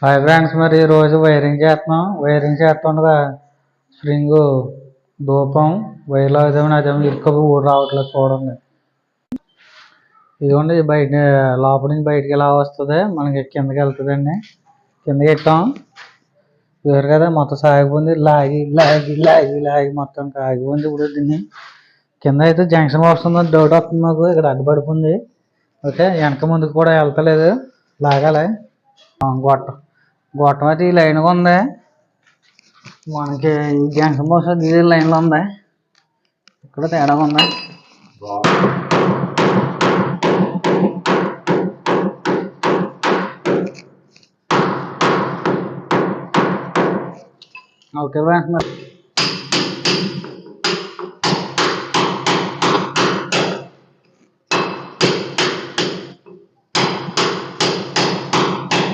Hi friends, మరి ఈరోజు wiring చేస్తుండగా స్ప్రింగ్ ధూపం వైర్లో అదేమో ఇరుక్కు ఊడి రావట్లేదు చూడండి. ఇదిగోండి బయట లోపల నుంచి బయటికి ఎలా వస్తుంది, మనకి కిందకి వెళ్తుందండి. కిందకి ఎట్టాం వేరు కదా, మొత్తం సాగిపోయింది. లాగి లాగి లాగి లాగి మొత్తం ఆగిపోయింది. ఇప్పుడు దీన్ని కింద అయితే జంక్షన్ వస్తుందని డౌట్ వస్తుంది మాకు. ఇక్కడ అడ్డుపడిపోయింది. ఓకే, వెనక ముందుకు కూడా వెళ్తలేదు, లాగాలి. గొట్టం అయితే ఈ లైన్గా ఉంది. మనకి ఈ జంక్షన్ బాక్స్ ఈ లైన్లో ఉంది. ఇక్కడ తేడా ఉంది. Okay friends.